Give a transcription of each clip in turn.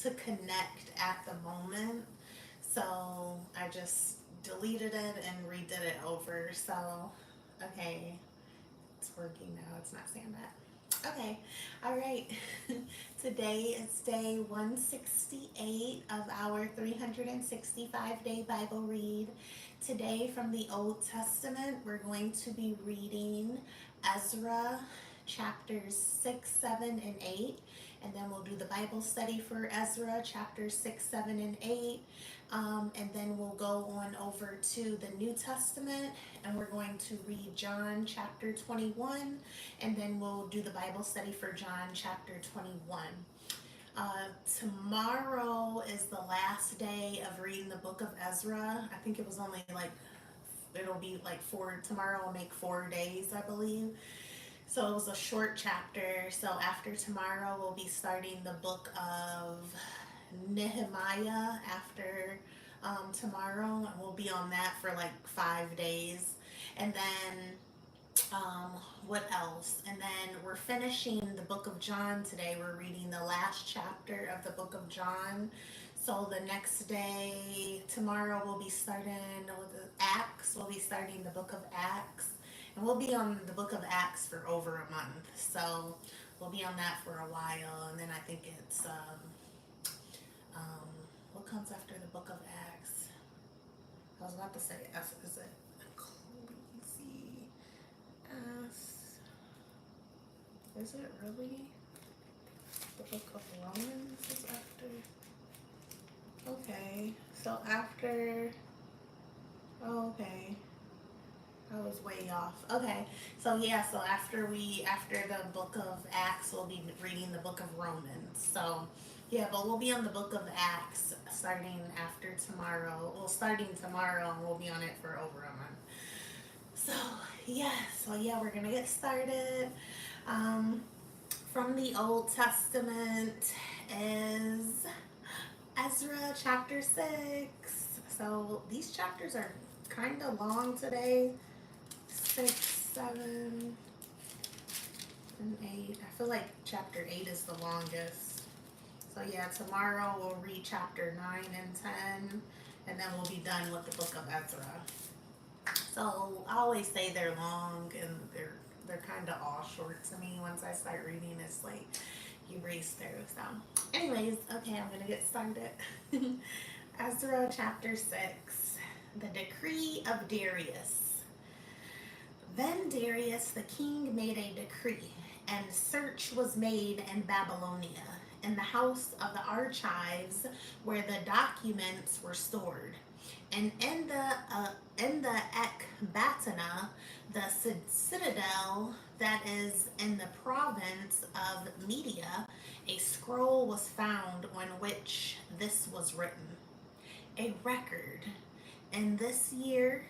to connect at the moment. So I just deleted it and redid it over. So, okay, it's working now. It's not saying that. Okay, all right. Today is day 168 of our 365-day Bible read. Today, from the Old Testament, we're going to be reading Ezra chapters 6, 7, and 8. And then we'll do the Bible study for Ezra chapters 6, 7, and 8. And then we'll go on over to the New Testament and we're going to read John chapter 21. And then we'll do the Bible study for John chapter 21. Tomorrow is the last day of reading the book of Ezra. I think it was only like, it'll be like tomorrow will make 4 days, I believe. So it was a short chapter. So after tomorrow, we'll be starting the book of Nehemiah after tomorrow, and we'll be on that for like 5 days. And then what else? And then we're finishing the book of John today. We're reading the last chapter of the book of John. So the next day, tomorrow, we'll be starting with Acts. We'll be starting the book of Acts. And we'll be on the book of Acts for over a month. So we'll be on that for a while. And then I think it's, what comes after the book of Acts? I was about to say, is it Ecclesiastes? Is it really? The book of Romans is after? Okay, so after, oh, okay. I was way off. Okay, so yeah, so after the book of Acts, we'll be reading the book of Romans. So yeah, but we'll be on the book of Acts starting after tomorrow. Well, starting tomorrow, and we'll be on it for over a month. So yeah, we're gonna get started. Um, from the Old Testament is Ezra chapter 6. So these chapters are kind of long today. 6, 7, and 8. I feel like chapter 8 is the longest. So yeah, tomorrow we'll read chapter 9 and 10, and then we'll be done with the book of Ezra. So I always say they're long, and they're kind of all short to me. Once I start reading, it's like you race through. So, anyways, okay, I'm gonna get started. Ezra chapter 6, the decree of Darius. Then Darius the king made a decree, and search was made in Babylonia, in the house of the archives where the documents were stored, and in the Ecbatana, the citadel that is in the province of Media, a scroll was found on which this was written: a record. In this year,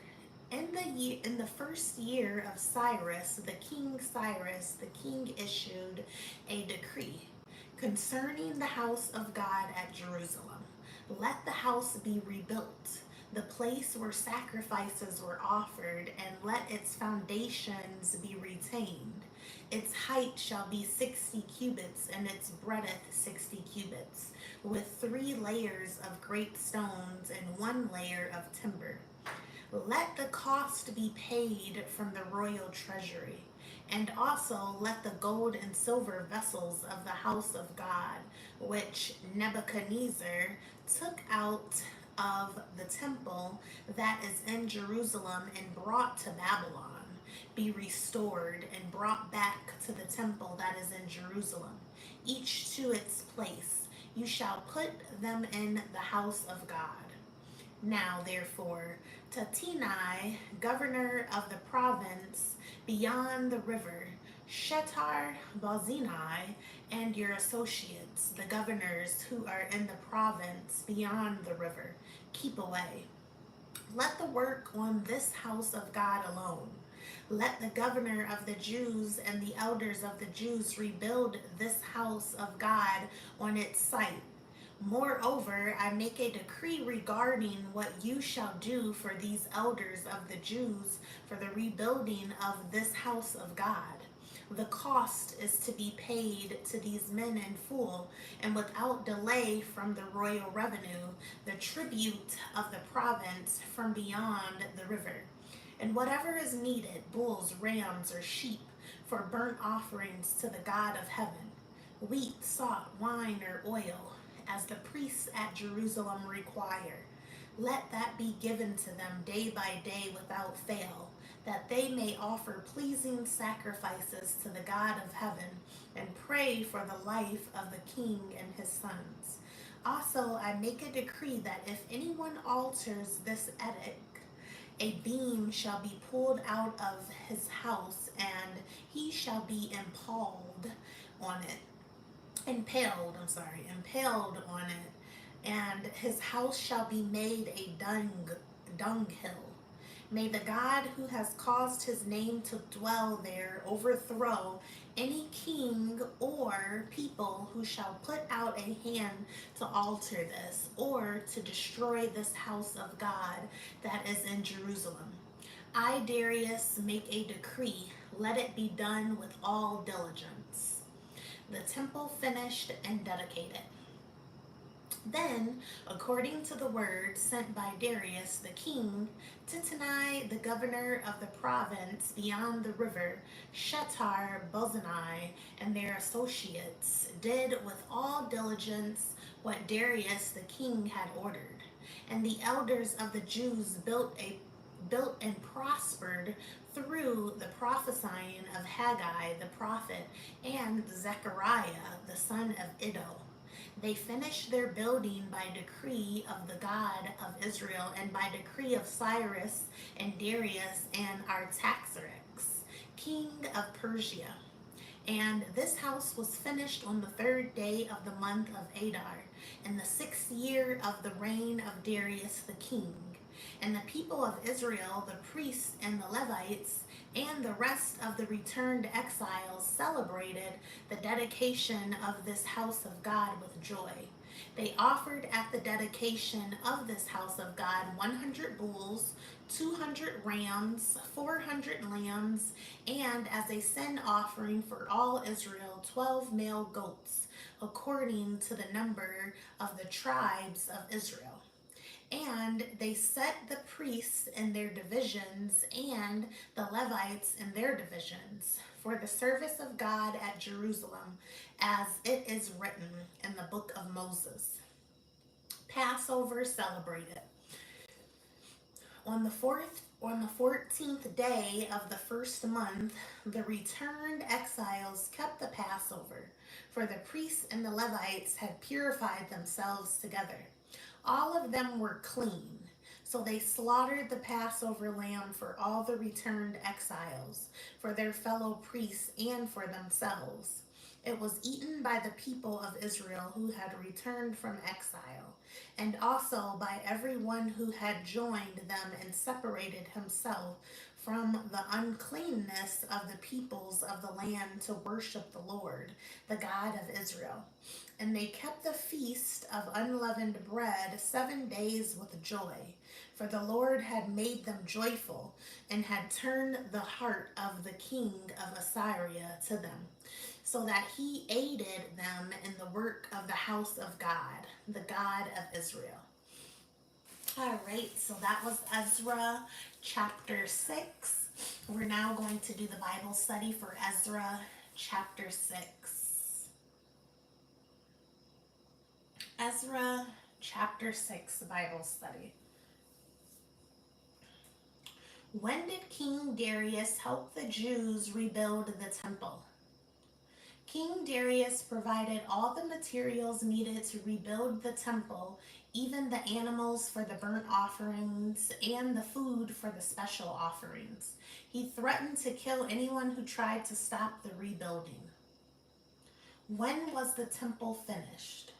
in the first year of Cyrus, the king issued a decree concerning the house of God at Jerusalem. Let the house be rebuilt, the place where sacrifices were offered, and let its foundations be retained. Its height shall be 60 cubits, and its breadth 60 cubits, with 3 layers of great stones and 1 layer of timber. Let the cost be paid from the royal treasury, and also let the gold and silver vessels of the house of God, which Nebuchadnezzar took out of the temple that is in Jerusalem and brought to Babylon, be restored and brought back to the temple that is in Jerusalem, each to its place. You shall put them in the house of God. Now, therefore, Tatinai, governor of the province beyond the river, Shetar Bozenai, and your associates, the governors who are in the province beyond the river, keep away. Let the work on this house of God alone. Let the governor of the Jews and the elders of the Jews rebuild this house of God on its site. Moreover, I make a decree regarding what you shall do for these elders of the Jews for the rebuilding of this house of God. The cost is to be paid to these men in full and without delay from the royal revenue, the tribute of the province from beyond the river, and whatever is needed, bulls, rams, or sheep, for burnt offerings to the God of heaven, wheat, salt, wine, or oil, as the priests at Jerusalem require. Let that be given to them day by day without fail, that they may offer pleasing sacrifices to the God of heaven and pray for the life of the king and his sons. Also, I make a decree that if anyone alters this edict, a beam shall be pulled out of his house, and he shall be on it, impaled on it, and his house shall be made a dunghill. May the God who has caused his name to dwell there overthrow any king or people who shall put out a hand to alter this or to destroy this house of God that is in Jerusalem. I, Darius, make a decree. Let it be done with all diligence. The temple finished and dedicated. Then, according to the word sent by Darius the king, Titanai, the governor of the province beyond the river, Shethar-bozenai, and their associates, did with all diligence what Darius the king had ordered. And the elders of the Jews built and prospered through the prophesying of Haggai the prophet and Zechariah the son of Iddo. They finished their building by decree of the God of Israel and by decree of Cyrus and Darius and Artaxerxes, king of Persia. And this house was finished on the 3rd day of the month of Adar, in the 6th year of the reign of Darius the king. And the people of Israel, the priests and the Levites, and the rest of the returned exiles celebrated the dedication of this house of God with joy. They offered at the dedication of this house of God 100 bulls, 200 rams, 400 lambs, and as a sin offering for all Israel, 12 male goats, according to the number of the tribes of Israel. And they set the priests in their divisions and the Levites in their divisions for the service of God at Jerusalem, as it is written in the book of Moses. Passover celebrated. On the 14th day of the first month, the returned exiles kept the Passover, for the priests and the Levites had purified themselves together. All of them were clean, so they slaughtered the Passover lamb for all the returned exiles, for their fellow priests and for themselves. It was eaten by the people of Israel who had returned from exile, and also by everyone who had joined them and separated himself from the uncleanness of the peoples of the land to worship the Lord, the God of Israel. And they kept the feast of unleavened bread 7 days with joy, for the Lord had made them joyful and had turned the heart of the king of Assyria to them, so that he aided them in the work of the house of God, the God of Israel. All right, so that was Ezra chapter 6. We're now going to do the Bible study for Ezra chapter 6. Ezra chapter 6 Bible study. When did King Darius help the Jews rebuild the temple? King Darius provided all the materials needed to rebuild the temple, even the animals for the burnt offerings and the food for the special offerings. He threatened to kill anyone who tried to stop the rebuilding. When was the temple finished?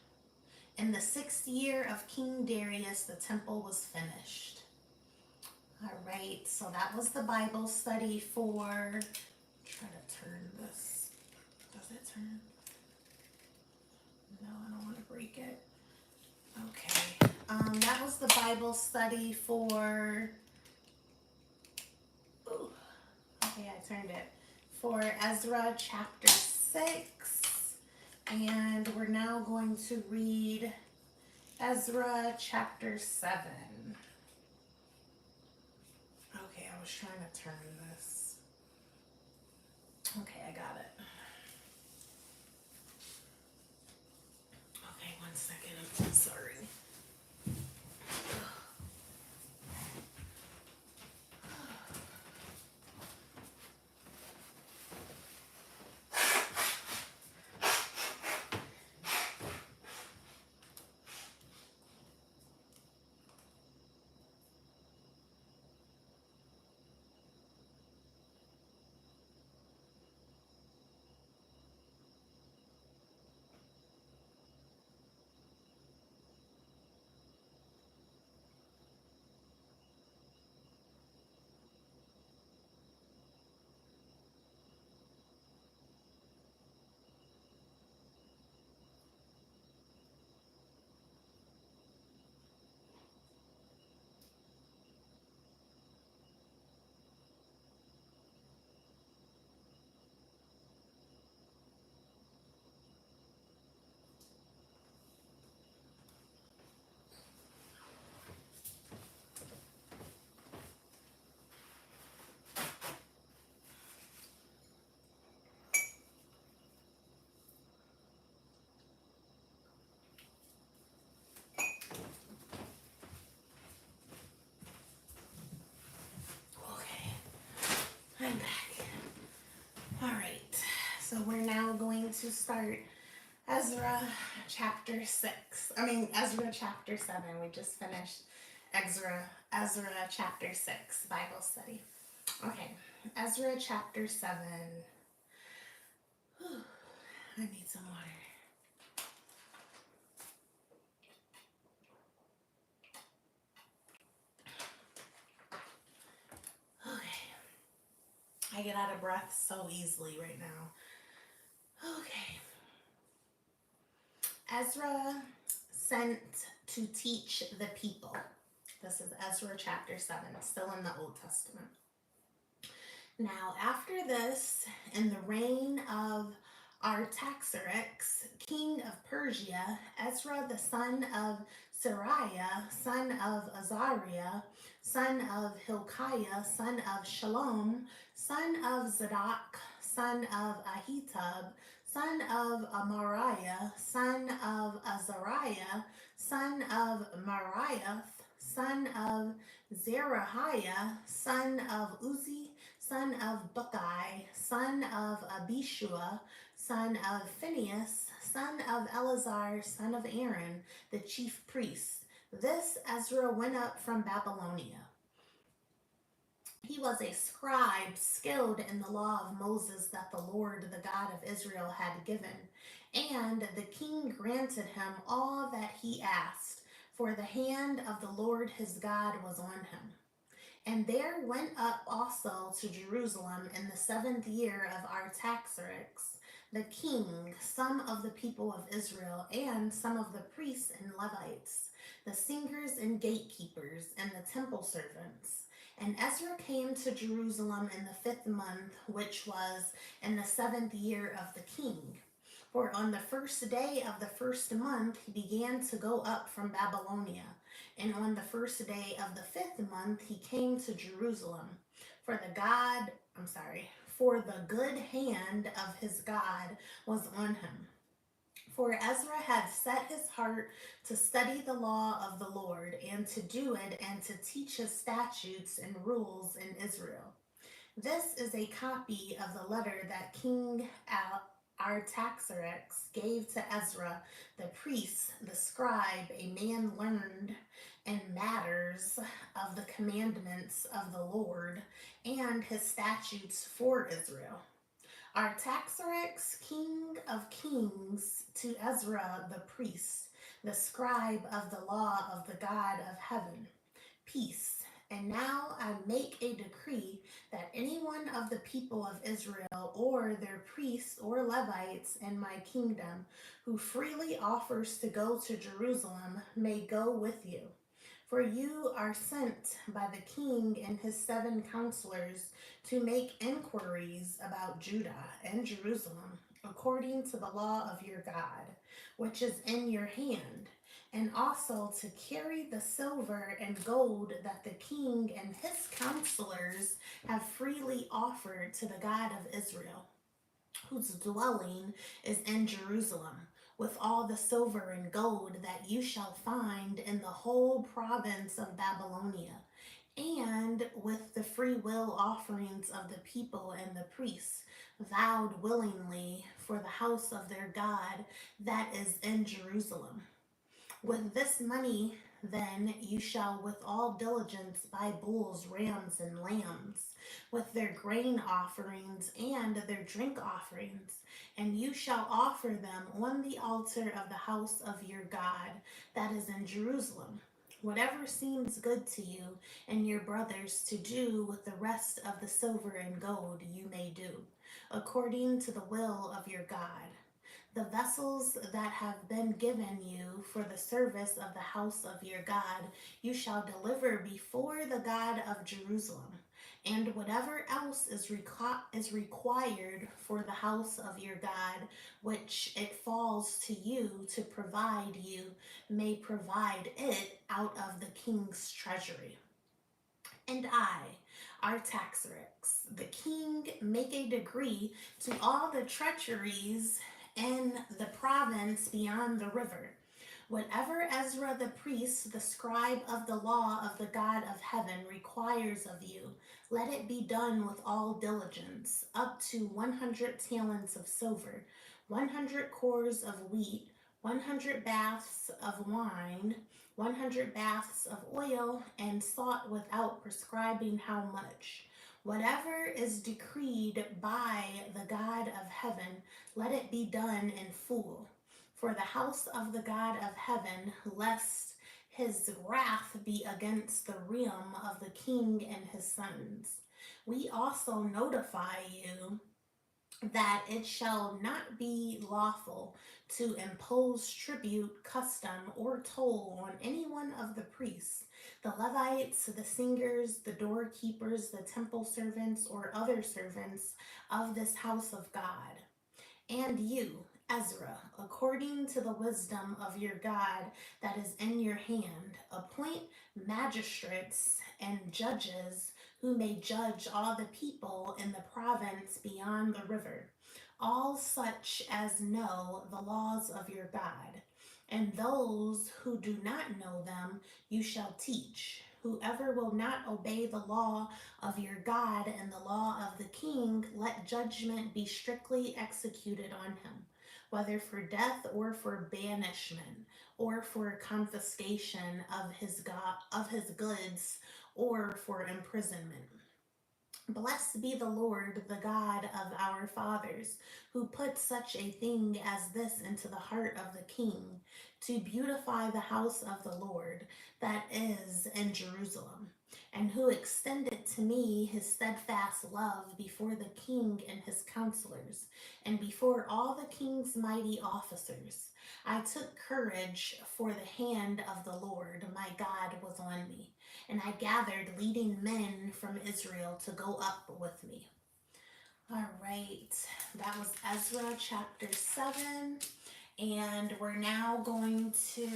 In the 6th year of King Darius, the temple was finished. All right, so that was the Bible study for, try to turn this. Does it turn? No, I don't want to break it. Okay, that was the Bible study for, ooh, okay, I turned it, for Ezra chapter 6, and we're now going to read Ezra chapter 7. Okay, I was trying to turn this. Okay, I got it. Okay, one second. I'm sorry. I'm back. All right, so we're now going to start Ezra chapter 6. Ezra chapter 7. We just finished Ezra chapter 6 Bible study. Okay, Ezra chapter 7. Whew, I need some water. Okay. I get out of breath so easily right now. Okay. Ezra sent to teach the people. This is Ezra chapter 7, still in the Old Testament. Now, after this, in the reign of Artaxerxes, king of Persia, Ezra the son of Seraiah, son of Azariah, son of Hilkiah, son of Shalom, son of Zadok, son of Ahitub, son of Amariah, son of Azariah, son of Mariah, son of Zerahiah, son of Uzi, son of Bukai, son of Abishua, son of Phinehas, son of Eleazar, son of Aaron, the chief priest. This Ezra went up from Babylonia. He was a scribe skilled in the law of Moses that the Lord, the God of Israel, had given. And the king granted him all that he asked, for the hand of the Lord his God was on him. And there went up also to Jerusalem in the 7th year of Artaxerxes, the king, some of the people of Israel, and some of the priests and Levites, the singers and gatekeepers, and the temple servants. And Ezra came to Jerusalem in the 5th month, which was in the 7th year of the king. For on the 1st day of the 1st month he began to go up from Babylonia. And on the 1st day of the 5th month he came to Jerusalem. For the good hand of his God was on him. For Ezra had set his heart to study the law of the Lord, and to do it, and to teach his statutes and rules in Israel. This is a copy of the letter that King Artaxerxes gave to Ezra, the priest, the scribe, a man learned in matters of the commandments of the Lord, and his statutes for Israel. Artaxerxes, king of kings, to Ezra the priest, the scribe of the law of the God of heaven. Peace. And now I make a decree that any one of the people of Israel, or their priests or Levites in my kingdom, who freely offers to go to Jerusalem, may go with you. For you are sent by the king and his 7 counselors to make inquiries about Judah and Jerusalem, according to the law of your God, which is in your hand, and also to carry the silver and gold that the king and his counselors have freely offered to the God of Israel, whose dwelling is in Jerusalem, with all the silver and gold that you shall find in the whole province of Babylonia, and with the free will offerings of the people and the priests, vowed willingly for the house of their God that is in Jerusalem. With this money, then, you shall with all diligence buy bulls, rams, and lambs, with their grain offerings and their drink offerings, and you shall offer them on the altar of the house of your God that is in Jerusalem. Whatever seems good to you and your brothers to do with the rest of the silver and gold, you may do, according to the will of your God. The vessels that have been given you for the service of the house of your God, you shall deliver before the God of Jerusalem. And whatever else is required for the house of your God, which it falls to you to provide, you may provide it out of the king's treasury. And I, Artaxerxes, the king, make a decree to all the treacheries in the province beyond the river. Whatever Ezra the priest, the scribe of the law of the God of heaven, requires of you, let it be done with all diligence, up to 100 talents of silver, 100 cores of wheat, 100 baths of wine, 100 baths of oil, and salt without prescribing how much. Whatever is decreed by the God of heaven, let it be done in full. For the house of the God of heaven, lest his wrath be against the realm of the king and his sons. We also notify you that it shall not be lawful to impose tribute, custom, or toll on any one of the priests, the Levites, the singers, the doorkeepers, the temple servants, or other servants of this house of God. And you, Ezra, according to the wisdom of your God that is in your hand, appoint magistrates and judges who may judge all the people in the province beyond the river, all such as know the laws of your God. And those who do not know them you shall teach. Whoever will not obey the law of your God and the law of the king, let judgment be strictly executed on him, whether for death or for banishment, or for confiscation of his goods, or for imprisonment. Blessed be the Lord, the God of our fathers, who put such a thing as this into the heart of the king, to beautify the house of the Lord that is in Jerusalem, and who extended to me his steadfast love before the king and his counselors, and before all the king's mighty officers. I took courage, for the hand of the Lord my God was on me, and I gathered leading men from Israel to go up with me. All right, that was Ezra chapter 7, and we're now going to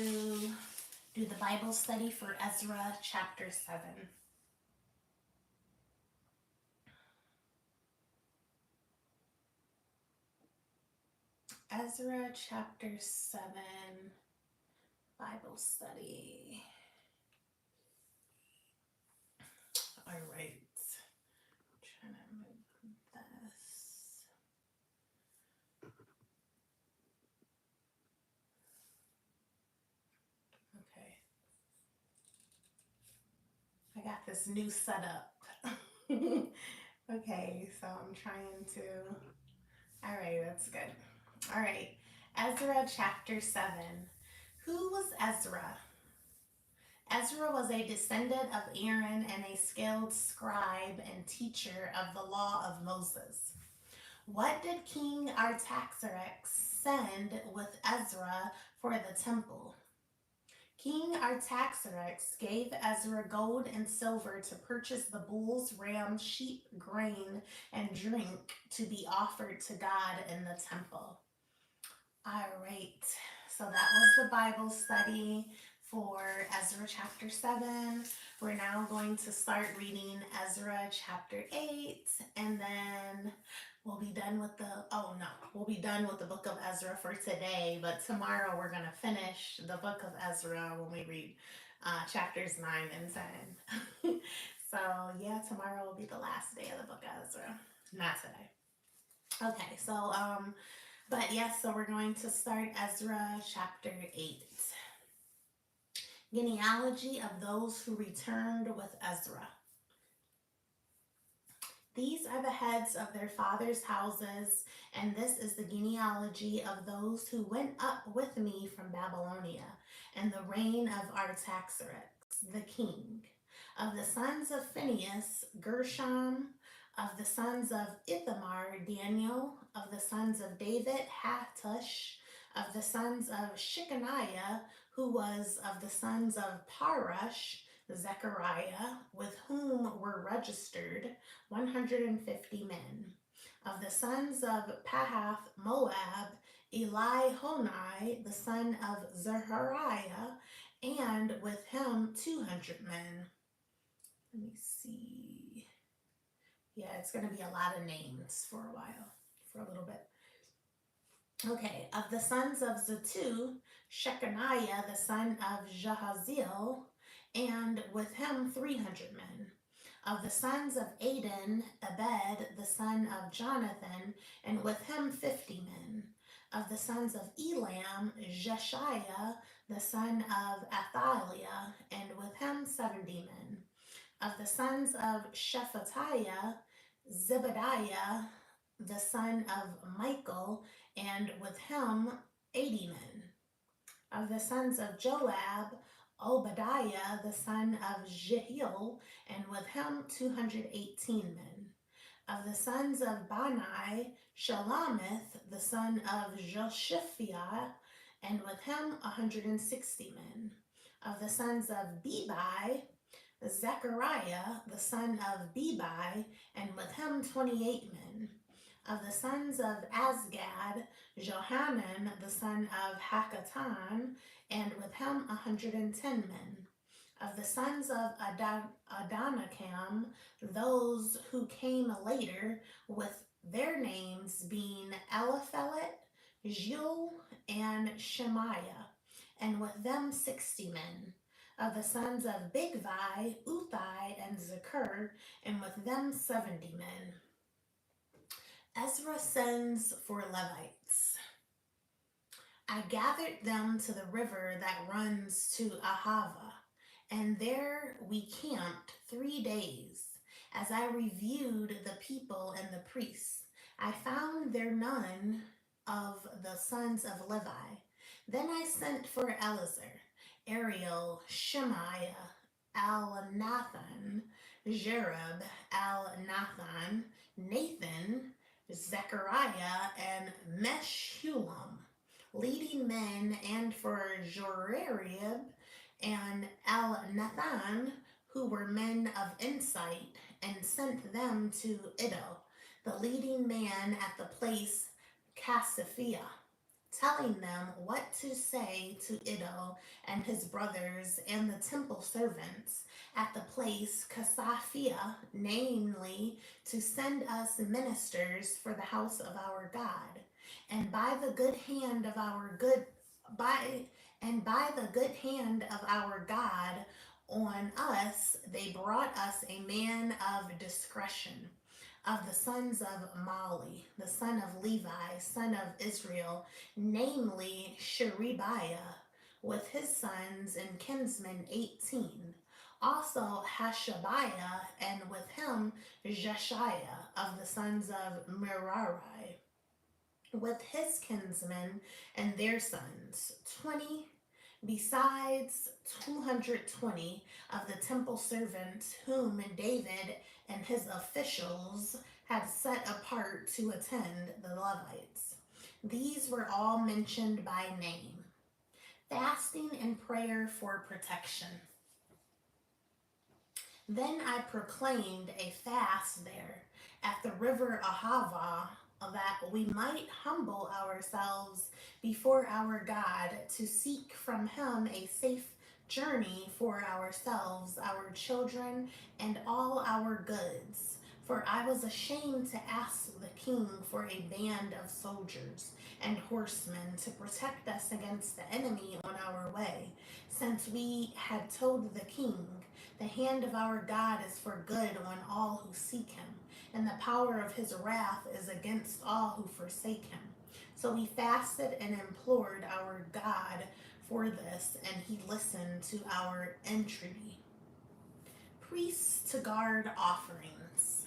do the Bible study for Ezra chapter 7. Ezra chapter 7, Bible study. All right. Trying to move this. Okay. I got this new setup. Okay, so I'm trying to. All right, that's good. All right. Ezra chapter 7. Who was Ezra? Ezra was a descendant of Aaron and a skilled scribe and teacher of the law of Moses. What did King Artaxerxes send with Ezra for the temple? King Artaxerxes gave Ezra gold and silver to purchase the bulls, rams, sheep, grain, and drink to be offered to God in the temple. All right, so that was the Bible study for Ezra chapter 7. We're now going to start reading Ezra chapter 8, and then we'll be done with we'll be done with the book of Ezra for today, but tomorrow we're going to finish the book of Ezra when we read chapters 9 and 10. So, yeah, tomorrow will be the last day of the book of Ezra, not today. Okay, but yes, so we're going to start Ezra chapter 8. Genealogy of those who returned with Ezra. These are the heads of their fathers' houses, and this is the genealogy of those who went up with me from Babylonia, in the reign of Artaxerxes, the king. Of the sons of Phinehas, Gershom. Of the sons of Ithamar, Daniel. Of the sons of David, Hattush. Of the sons of Shechaniah, who was of the sons of Parash, Zechariah, with whom were registered 150 men. Of the sons of Pahath Moab, Elihonai, the son of Zechariah, and with him 200 men. Let me see. Yeah, it's going to be a lot of names for a while, for a little bit. Okay, of the sons of Zatu, Shechaniah, the son of Jahaziel, and with him 300 men. Of the sons of Adin, Ebed, the son of Jonathan, and with him 50 men. Of the sons of Elam, Jeshiah, the son of Athaliah, and with him 70 men. Of the sons of Shephatiah, Zebediah, the son of Michael, and with him 80 men. Of the sons of Joab, Obadiah, the son of Jehiel, and with him 218 men. Of the sons of Bani, Shalamith, the son of Joshiphiah, and with him 160 men. Of the sons of Bebai, Zechariah, the son of Bebai, and with him 28 men. Of the sons of Azgad, Johanan, the son of Hakatan, and with him 110 men. Of the sons of Adonikam, those who came later, with their names being Eliphelet, Jul, and Shemaiah, and with them 60 men. Of the sons of Bigvai, Uthai, and Zakur, and with them 70 men. Ezra sends for Levites. I gathered them to the river that runs to Ahava, and there we camped 3 days. As I reviewed the people and the priests, I found there none of the sons of Levi. Then I sent for Eleazar, Ariel, Shemaiah, Al-Nathan, Jerub, Al-Nathan, Nathan, Zechariah, and Meshullam, leading men, and for Jorarib and Al-Nathan, who were men of insight, and sent them to Iddo, the leading man at the place Casiphia, telling them what to say to Iddo and his brothers and the temple servants at the place Casiphia, namely to send us ministers for the house of our God, and by the good hand of our God on us, they brought us a man of discretion. Of the sons of Mali, the son of Levi, son of Israel, namely Sherebiah, with his sons and kinsmen 18. Also Hashabiah, and with him Jeshiah, of the sons of Merari, with his kinsmen and their sons 20, besides 220 of the temple servants whom David and his officials had set apart to attend the Levites. These were all mentioned by name. Fasting and prayer for protection. Then I proclaimed a fast there at the river Ahava, that we might humble ourselves before our God to seek from him a safe journey for ourselves, our children, and all our goods. For I was ashamed to ask the king for a band of soldiers and horsemen to protect us against the enemy on our way, since we had told the king, the hand of our God is for good on all who seek him, and the power of his wrath is against all who forsake him. So we fasted and implored our God for this, and he listened to our entreaty. Priests to guard offerings.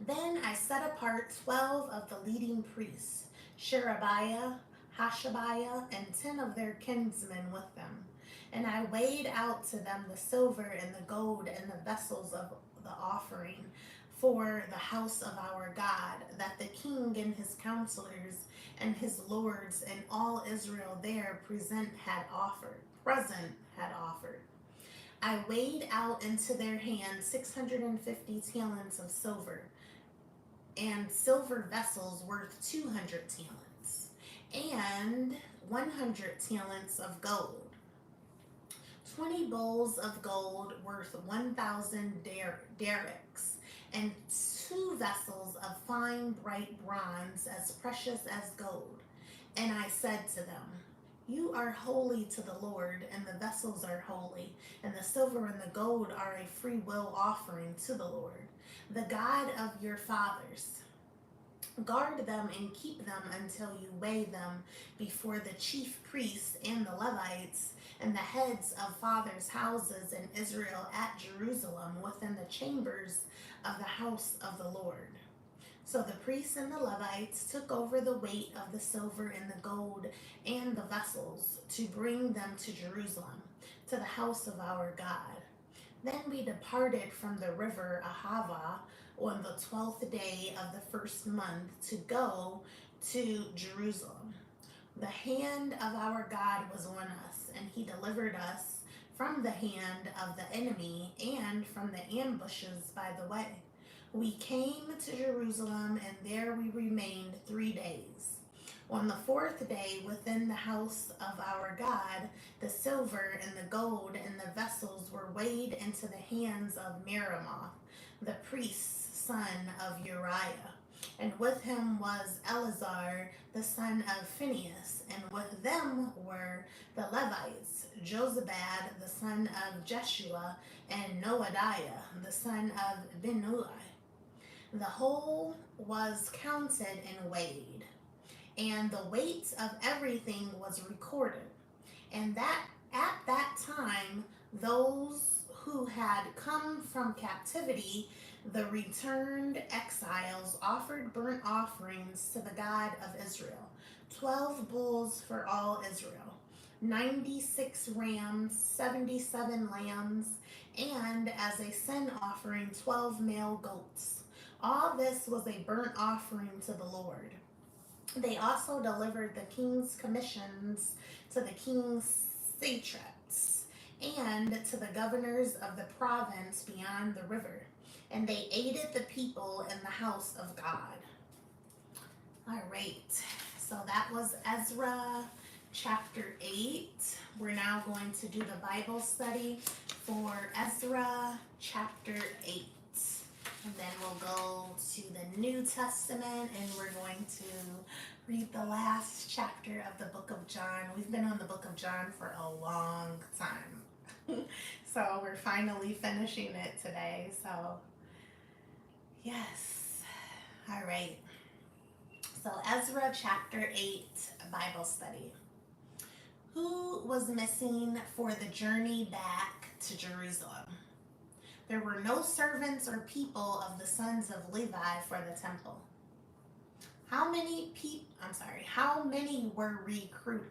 Then I set apart 12 of the leading priests, Sherebiah, Hashabiah, and 10 of their kinsmen with them. And I weighed out to them the silver and the gold and the vessels of the offering for the house of our God, that the king and his counselors and his lords and all Israel there present had offered. I weighed out into their hands 650 talents of silver, and silver vessels worth 200 talents, and 100 talents of gold. 20 bowls of gold worth 1,000 derricks, and 2 vessels of fine bright bronze as precious as gold. And I said to them, you are holy to the Lord, and the vessels are holy, and the silver and the gold are a free will offering to the Lord, the God of your fathers. Guard them and keep them until you weigh them before the chief priests and the Levites and the heads of fathers' houses in Israel at Jerusalem within the chambers of the house of the Lord. So the priests and the Levites took over the weight of the silver and the gold and the vessels to bring them to Jerusalem, to the house of our God. Then we departed from the river Ahava on the 12th day of the first month to go to Jerusalem. The hand of our God was on us, and he delivered us from the hand of the enemy and from the ambushes by the way. We came to Jerusalem, and there we remained 3 days. On the 4th day, within the house of our God, the silver and the gold and the vessels were weighed into the hands of Meremoth, the priest's son of Uriah. And with him was Eleazar, the son of Phinehas, and with them were the Levites, Jozabad, the son of Jeshua, and Noadiah, the son of Binnui. The whole was counted and weighed, and the weight of everything was recorded. And that at that time, those who had come from captivity, the returned exiles, offered burnt offerings to the God of Israel, 12 bulls for all Israel, 96 rams, 77 lambs, and as a sin offering, 12 male goats. All this was a burnt offering to the Lord. They also delivered the king's commissions to the king's satraps and to the governors of the province beyond the river, and they aided the people in the house of God. All right, so that was Ezra chapter 8. We're now going to do the Bible study for Ezra chapter 8. And then we'll go to the New Testament, and we're going to read the last chapter of the book of John. We've been on the book of John for a long time. So we're finally finishing it today. So, yes. All right. So Ezra chapter 8 Bible study. Who was missing for the journey back to Jerusalem? There were no servants or people of the sons of Levi for the temple. How many were recruited?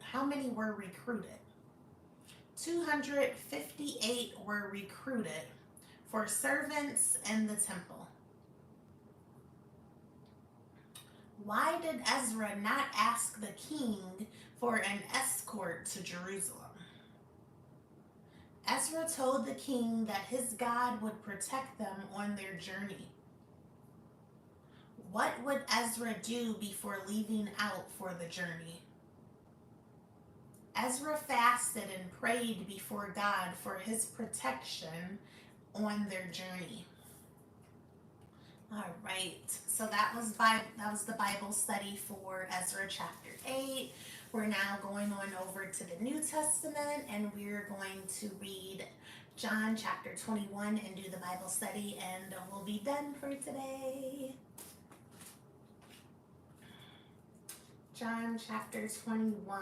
258 were recruited for servants in the temple. Why did Ezra not ask the king for an escort to Jerusalem. Ezra told the king that his God would protect them on their journey. What would Ezra do before leaving out for the journey? Ezra fasted and prayed before God for his protection on their journey. All right, so that was the Bible study for Ezra chapter 8. We're now going on over to the New Testament, and we're going to read John chapter 21 and do the Bible study, and we'll be done for today. John chapter 21,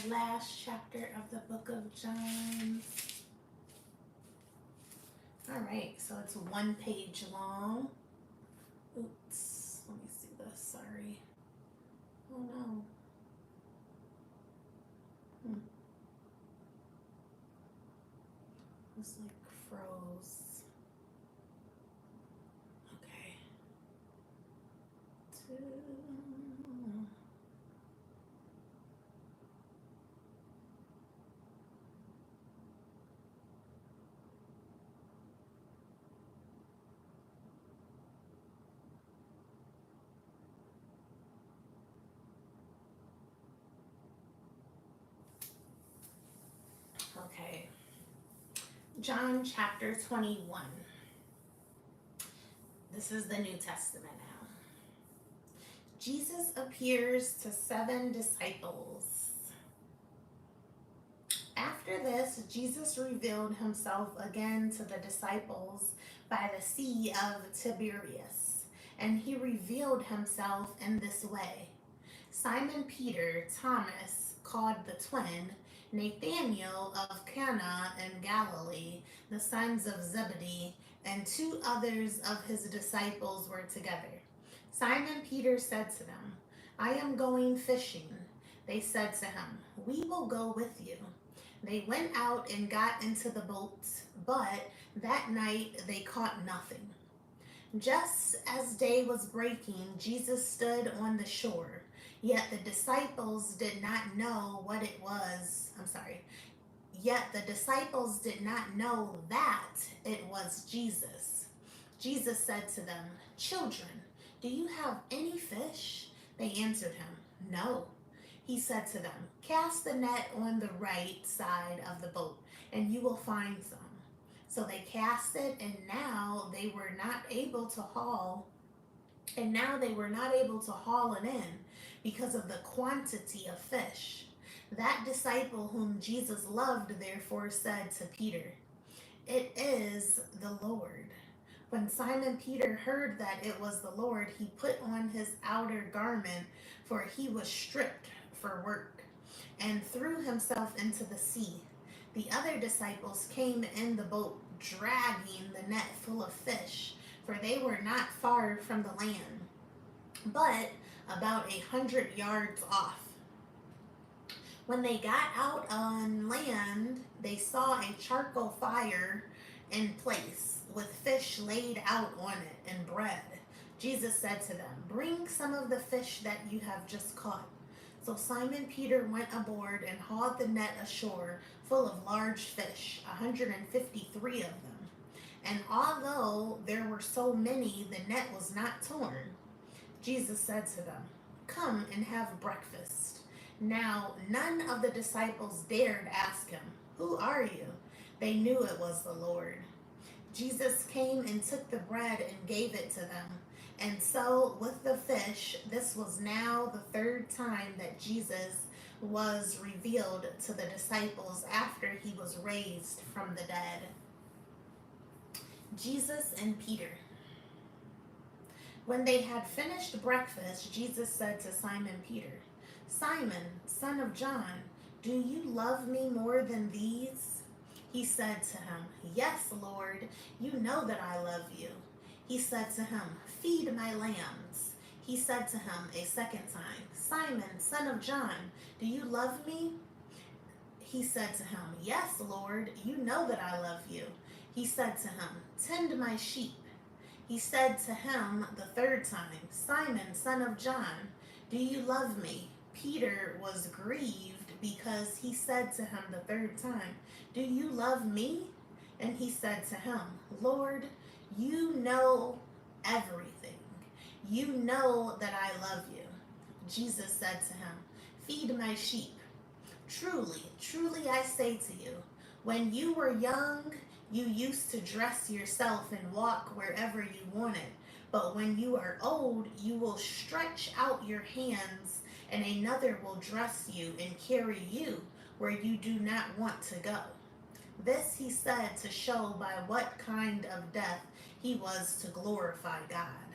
the last chapter of the book of John. All right, so it's 1 page long. Oops, let me see this, sorry. Oh no. It's like froze. Okay. Okay. John chapter 21. This is the New Testament now. Jesus appears to 7 disciples. After this, Jesus revealed himself again to the disciples by the Sea of Tiberias, and he revealed himself in this way. Simon Peter, Thomas, called the twin, Nathanael of Cana in Galilee, the sons of Zebedee, and 2 others of his disciples were together. Simon Peter said to them, "I am going fishing." They said to him, "We will go with you." They went out and got into the boat, but that night they caught nothing. Just as day was breaking, Jesus stood on the shore. Yet the disciples did not know what it was. Yet the disciples did not know that it was Jesus. Jesus said to them, "Children, do you have any fish?" They answered him, "No." He said to them, "Cast the net on the right side of the boat, and you will find some." So they cast it, and now they were not able to haul it in because of the quantity of fish. That disciple whom Jesus loved therefore said to Peter, "It is the Lord." When Simon Peter heard that it was the Lord, he put on his outer garment, for he was stripped for work, and threw himself into the sea. The other disciples came in the boat, dragging the net full of fish, for they were not far from the land, but about 100 yards off. When they got out on land, they saw a charcoal fire in place, with fish laid out on it and bread. Jesus said to them, "Bring some of the fish that you have just caught." So Simon Peter went aboard and hauled the net ashore full of large fish, 153 of them. And although there were so many, the net was not torn. Jesus said to them, "Come and have breakfast." Now none of the disciples dared ask him, "Who are you?" They knew it was the Lord. Jesus came and took the bread and gave it to them. And so with the fish, this was now the 3rd time that Jesus was revealed to the disciples after he was raised from the dead. Jesus and Peter. When they had finished breakfast, Jesus said to Simon Peter, "Simon, son of John, do you love me more than these?" He said to him, "Yes, Lord, you know that I love you." He said to him, "Feed my lambs." He said to him a second time, "Simon, son of John, do you love me?" He said to him, "Yes, Lord, you know that I love you." He said to him, "Tend my sheep." He said to him the 3rd time, "Simon, son of John, do you love me?" Peter was grieved because he said to him the third time, "Do you love me?" And he said to him, "Lord, you know everything. You know that I love you." Jesus said to him, "Feed my sheep. Truly, truly I say to you, when you were young, you used to dress yourself and walk wherever you wanted. But when you are old, you will stretch out your hands, and another will dress you and carry you where you do not want to go." This he said to show by what kind of death he was to glorify God.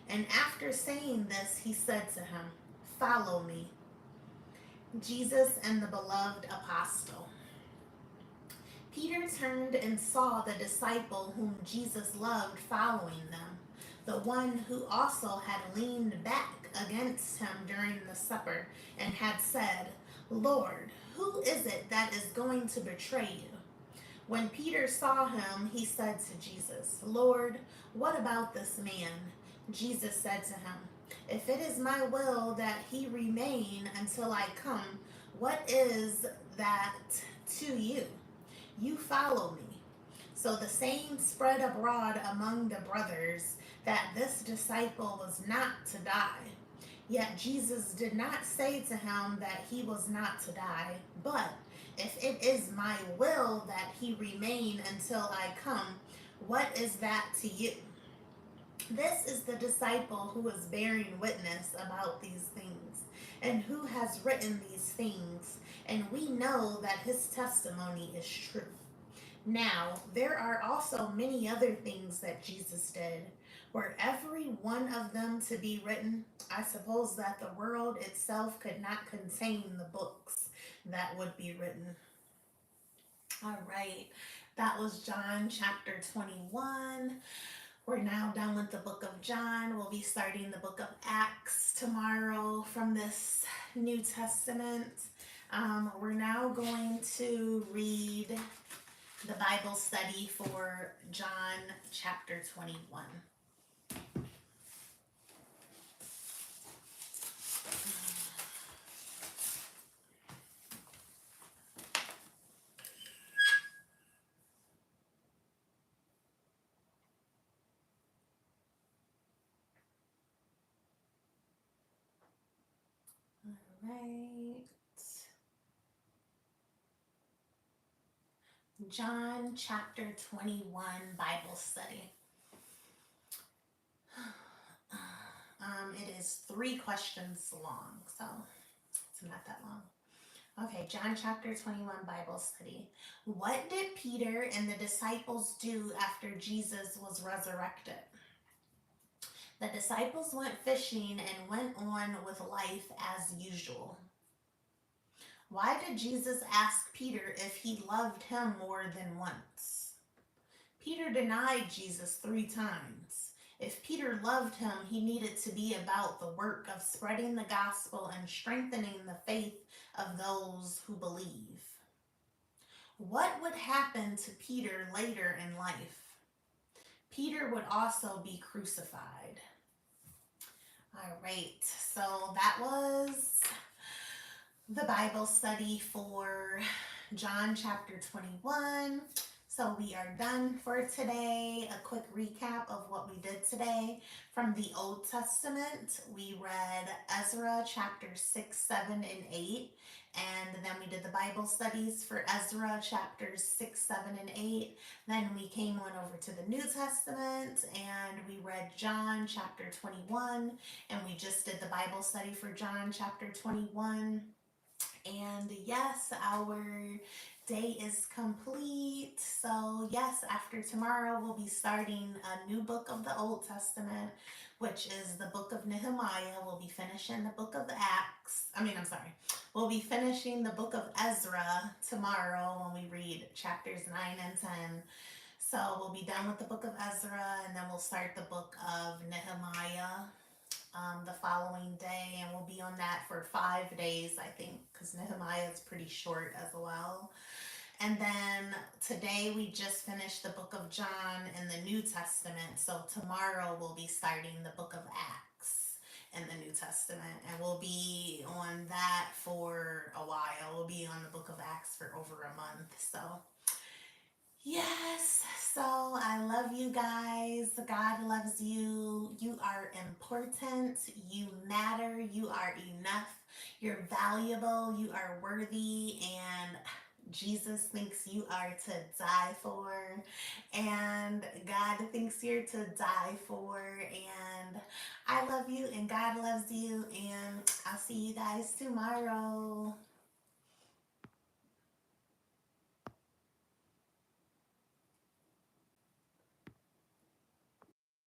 And after saying this, he said to him, "Follow me." Jesus and the beloved apostle. Peter turned and saw the disciple whom Jesus loved following them, the one who also had leaned back against him during the supper and had said, "Lord, who is it that is going to betray you?" When Peter saw him, he said to Jesus, "Lord, what about this man?" Jesus said to him, "If it is my will that he remain until I come, what is that to you? You follow me." So the saying spread abroad among the brothers that this disciple was not to die. Yet Jesus did not say to him that he was not to die, but, "If it is my will that he remain until I come, what is that to you?" This is the disciple who is bearing witness about these things, and who has written these things, and we know that his testimony is true. Now, there are also many other things that Jesus did. Were every one of them to be written, I suppose that the world itself could not contain the books that would be written. All right, that was John chapter 21. We're now done with the book of John. We'll be starting the book of Acts tomorrow from this New Testament. We're now going to read the Bible study for John chapter 21. All right. John chapter 21 Bible study. It is 3 questions long, so it's not that long. Okay, John chapter 21 Bible study. What did Peter and the disciples do after Jesus was resurrected? The disciples went fishing and went on with life as usual. Why did Jesus ask Peter if he loved him more than once? Peter denied Jesus 3 times. If Peter loved him, he needed to be about the work of spreading the gospel and strengthening the faith of those who believe. What would happen to Peter later in life? Peter would also be crucified. All right, so that was the Bible study for John chapter 21. So we are done for today. A quick recap of what we did today. From the Old Testament, we read Ezra chapters 6, 7, and 8. And then we did the Bible studies for Ezra chapters 6, 7, and 8. Then we came on over to the New Testament and we read John chapter 21. And we just did the Bible study for John chapter 21. And yes, our day is complete. So yes, after tomorrow we'll be starting a new book of the Old Testament, which is the book of Nehemiah. We'll be finishing the book of Acts. We'll be finishing the book of Ezra tomorrow when we read chapters 9 and 10. So we'll be done with the book of Ezra, and then we'll start the book of Nehemiah the following day, and we'll be on that for 5 days, I think, because Nehemiah is pretty short as well. And then today we just finished the book of John in the New Testament, so tomorrow we'll be starting the book of Acts. in the New Testament, and we'll be on that for a while. We'll be on the book of Acts for over a month. So, yes, so I love you guys. God loves you. You are important. You matter. You are enough. You're valuable. You are worthy. And Jesus thinks you are to die for. And God thinks you're to die for. And I love you, and God loves you. And I'll see you guys tomorrow.